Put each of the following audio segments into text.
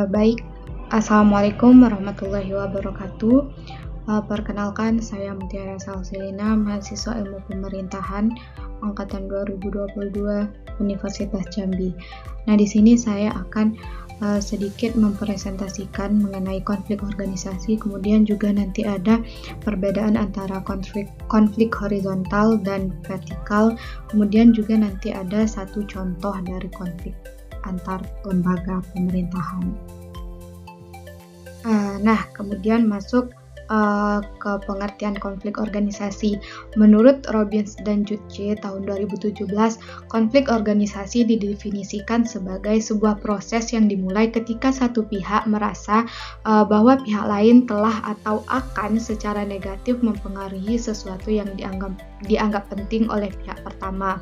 Baik, Assalamualaikum warahmatullahi wabarakatuh. Perkenalkan, saya Mutiara Salselina, mahasiswa Ilmu Pemerintahan angkatan 2022 Universitas Jambi. Nah, di sini saya akan sedikit mempresentasikan mengenai konflik organisasi, kemudian juga nanti ada perbedaan antara konflik horizontal dan vertikal, kemudian juga nanti ada satu contoh dari konflik antar lembaga pemerintahan. Nah, kemudian masuk ke pengertian konflik organisasi. Menurut Robbins dan Juche tahun 2017, konflik organisasi didefinisikan sebagai sebuah proses yang dimulai ketika satu pihak merasa bahwa pihak lain telah atau akan secara negatif mempengaruhi sesuatu yang dianggap penting oleh pihak pertama.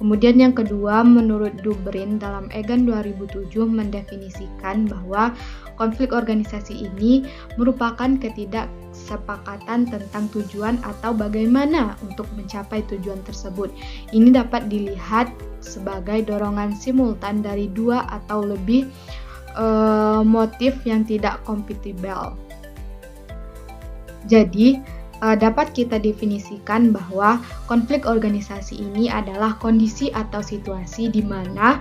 Kemudian yang kedua, menurut Dubrin dalam Egan 2007 mendefinisikan bahwa konflik organisasi ini merupakan ketidaksepakatan tentang tujuan atau bagaimana untuk mencapai tujuan tersebut. Ini dapat dilihat sebagai dorongan simultan dari dua atau lebih motif yang tidak kompatibel. Jadi, dapat kita definisikan bahwa konflik organisasi ini adalah kondisi atau situasi di mana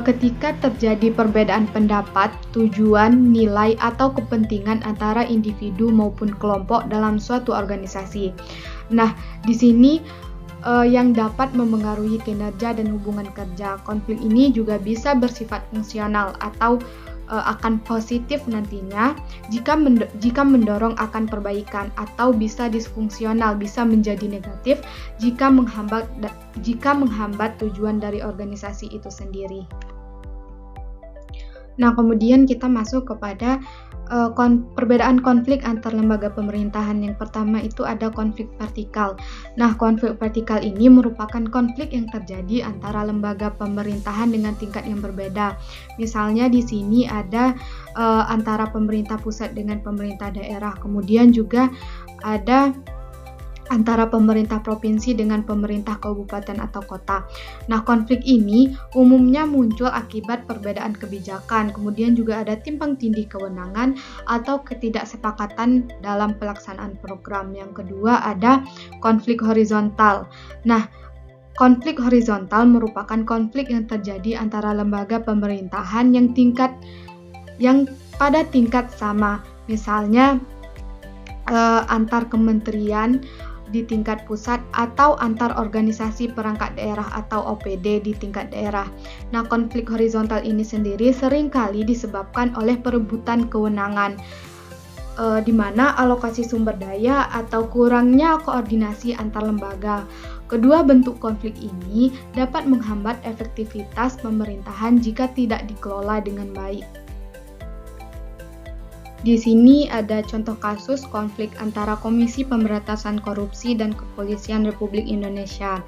ketika terjadi perbedaan pendapat, tujuan, nilai, atau kepentingan antara individu maupun kelompok dalam suatu organisasi. Nah, di sini yang dapat memengaruhi kinerja dan hubungan kerja. Konflik ini juga bisa bersifat fungsional atau akan positif nantinya jika mendorong akan perbaikan, atau bisa disfungsional, bisa menjadi negatif jika menghambat tujuan dari organisasi itu sendiri. Nah, kemudian kita masuk kepada perbedaan konflik antar lembaga pemerintahan. Yang pertama itu ada konflik vertikal. Nah, konflik vertikal ini merupakan konflik yang terjadi antara lembaga pemerintahan dengan tingkat yang berbeda. Misalnya di sini ada antara pemerintah pusat dengan pemerintah daerah, kemudian juga ada antara pemerintah provinsi dengan pemerintah kabupaten atau kota. Nah, konflik ini umumnya muncul akibat perbedaan kebijakan, kemudian juga ada timpang tindih kewenangan atau ketidaksepakatan dalam pelaksanaan program. Yang kedua ada konflik horizontal. Nah, konflik horizontal merupakan konflik yang terjadi antara lembaga pemerintahan yang pada tingkat sama. Misalnya antar kementerian di tingkat pusat atau antar organisasi perangkat daerah atau OPD di tingkat daerah. Nah, konflik horizontal ini sendiri seringkali disebabkan oleh perebutan kewenangan, di mana alokasi sumber daya atau kurangnya koordinasi antar lembaga. Kedua bentuk konflik ini dapat menghambat efektivitas pemerintahan jika tidak dikelola dengan baik. Di sini ada contoh kasus konflik antara Komisi Pemberantasan Korupsi dan Kepolisian Republik Indonesia.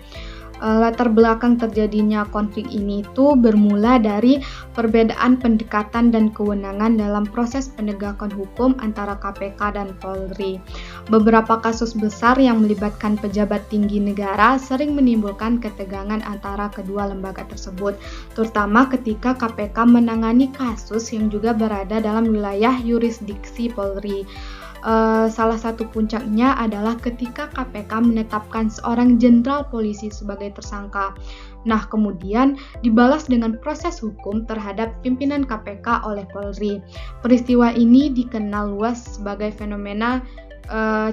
Latar belakang terjadinya konflik ini itu bermula dari perbedaan pendekatan dan kewenangan dalam proses penegakan hukum antara KPK dan Polri. Beberapa kasus besar yang melibatkan pejabat tinggi negara sering menimbulkan ketegangan antara kedua lembaga tersebut, terutama ketika KPK menangani kasus yang juga berada dalam wilayah yurisdiksi Polri. Salah satu puncaknya adalah ketika KPK menetapkan seorang jenderal polisi sebagai tersangka. Nah, kemudian dibalas dengan proses hukum terhadap pimpinan KPK oleh Polri. Peristiwa ini dikenal luas sebagai fenomena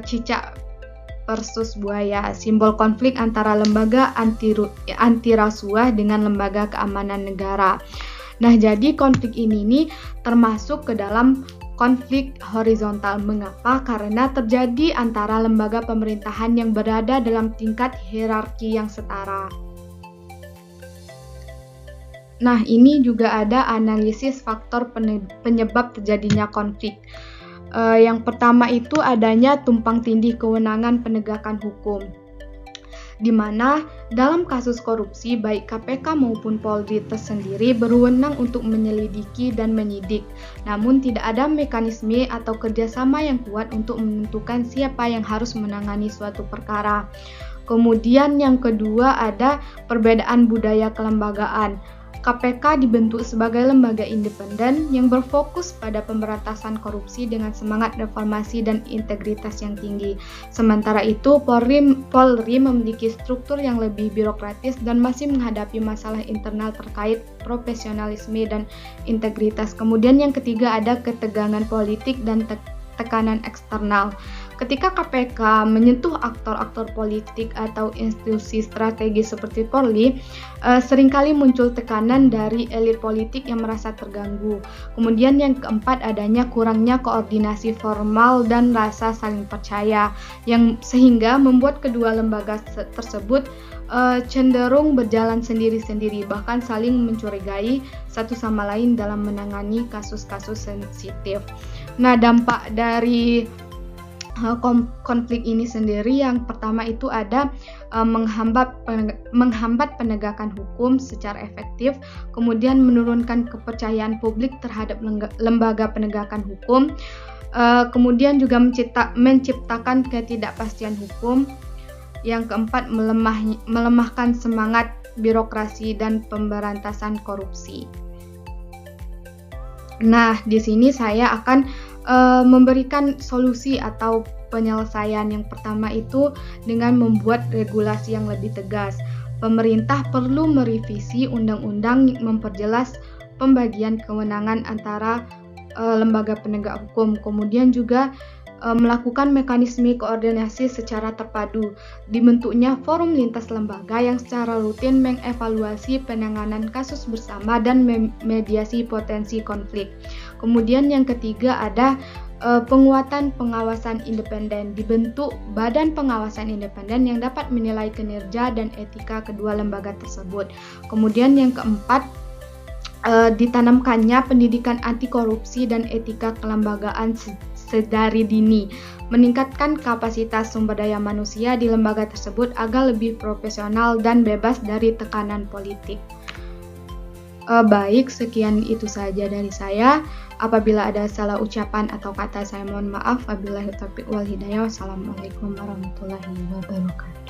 cicak versus buaya, simbol konflik antara lembaga anti rasuah dengan lembaga keamanan negara. Nah, jadi konflik ini nih termasuk ke dalam konflik horizontal. Mengapa? Karena terjadi antara lembaga pemerintahan yang berada dalam tingkat hierarki yang setara. Nah, ini juga ada analisis faktor penyebab terjadinya konflik. Yang pertama itu adanya tumpang tindih kewenangan penegakan hukum, di mana dalam kasus korupsi baik KPK maupun Polri tersendiri berwenang untuk menyelidiki dan menyidik, namun tidak ada mekanisme atau kerjasama yang kuat untuk menentukan siapa yang harus menangani suatu perkara. Kemudian yang kedua ada perbedaan budaya kelembagaan. KPK dibentuk sebagai lembaga independen yang berfokus pada pemberantasan korupsi dengan semangat reformasi dan integritas yang tinggi. Sementara itu, Polri memiliki struktur yang lebih birokratis dan masih menghadapi masalah internal terkait profesionalisme dan integritas. Kemudian yang ketiga ada ketegangan politik dan tekanan eksternal. Ketika KPK menyentuh aktor-aktor politik atau institusi strategis seperti Polri, seringkali muncul tekanan dari elit politik yang merasa terganggu. Kemudian yang keempat adanya kurangnya koordinasi formal dan rasa saling percaya, yang sehingga membuat kedua lembaga tersebut cenderung berjalan sendiri-sendiri, bahkan saling mencurigai satu sama lain dalam menangani kasus-kasus sensitif. Nah, dampak dari konflik ini sendiri yang pertama itu ada menghambat penegakan hukum secara efektif, kemudian menurunkan kepercayaan publik terhadap lembaga penegakan hukum, kemudian juga menciptakan ketidakpastian hukum. Yang keempat, melemahkan semangat birokrasi dan pemberantasan korupsi. Nah, di sini saya akan memberikan solusi atau penyelesaian. Yang pertama itu dengan membuat regulasi yang lebih tegas. Pemerintah perlu merevisi undang-undang memperjelas pembagian kewenangan antara lembaga penegak hukum. Kemudian juga melakukan mekanisme koordinasi secara terpadu, dibentuknya forum lintas lembaga yang secara rutin mengevaluasi penanganan kasus bersama dan mediasi potensi konflik. Kemudian yang ketiga ada penguatan pengawasan independen, dibentuk badan pengawasan independen yang dapat menilai kinerja dan etika kedua lembaga tersebut. Kemudian yang keempat, ditanamkannya pendidikan anti korupsi dan etika kelembagaan sedari dini, meningkatkan kapasitas sumber daya manusia di lembaga tersebut agar lebih profesional dan bebas dari tekanan politik. Baik, sekian itu saja dari saya. Apabila ada salah ucapan atau kata, saya mohon maaf. Wabillahi taufiq wal hidayah. Wassalamualaikum warahmatullahi wabarakatuh.